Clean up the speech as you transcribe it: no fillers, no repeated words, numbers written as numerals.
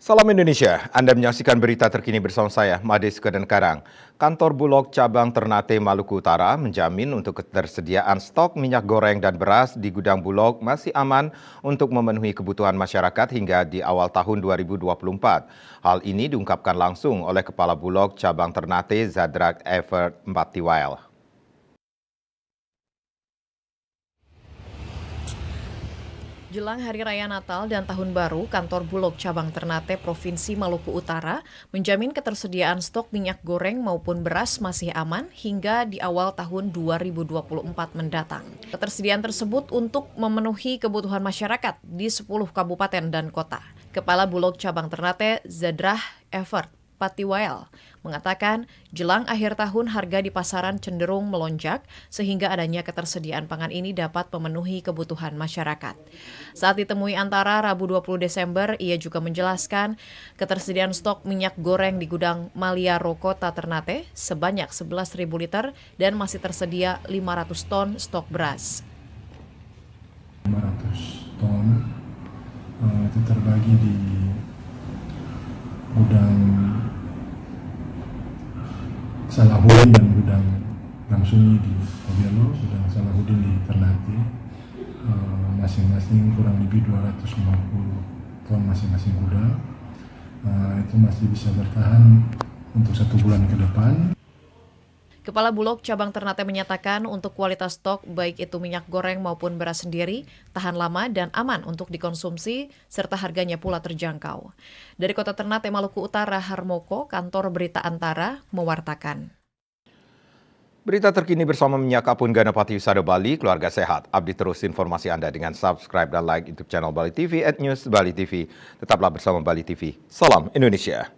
Salam Indonesia, Anda menyaksikan berita terkini bersama saya, Mades Kedenkarang. Kantor Bulog Cabang Ternate Maluku Utara menjamin untuk ketersediaan stok minyak goreng dan beras di gudang Bulog masih aman untuk memenuhi kebutuhan masyarakat hingga di awal tahun 2024. Hal ini diungkapkan langsung oleh Kepala Bulog Cabang Ternate Zadrak Evert Mbatiwael. Jelang Hari Raya Natal dan Tahun Baru, Kantor Bulog Cabang Ternate Provinsi Maluku Utara menjamin ketersediaan stok minyak goreng maupun beras masih aman hingga di awal tahun 2024 mendatang. Ketersediaan tersebut untuk memenuhi kebutuhan masyarakat di 10 kabupaten dan kota. Kepala Bulog Cabang Ternate Zadrah Evert Mbatiwael mengatakan jelang akhir tahun harga di pasaran cenderung melonjak sehingga adanya ketersediaan pangan ini dapat memenuhi kebutuhan masyarakat. Saat ditemui Antara Rabu 20 Desember, ia juga menjelaskan ketersediaan stok minyak goreng di gudang Maliaro Kota Ternate sebanyak 11.000 liter dan masih tersedia 500 ton stok beras. 500 ton itu terbagi di gudang Salahuddin dan gudang Gamsunyi di Tobialo, gudang Salahuddin di Ternate, masing-masing kurang lebih 250 ton masing-masing gudang. Itu masih bisa bertahan untuk 1 bulan ke depan. Kepala Bulog Cabang Ternate menyatakan untuk kualitas stok baik itu minyak goreng maupun beras sendiri tahan lama dan aman untuk dikonsumsi serta harganya pula terjangkau. Dari Kota Ternate Maluku Utara, Harmoko, Kantor Berita Antara mewartakan. Berita terkini bersama Minyak Kapun Ganapati Usada Bali, keluarga sehat. Update terus informasi Anda dengan subscribe dan like YouTube channel Bali TV @News Bali TV. Tetaplah bersama Bali TV. Salam Indonesia.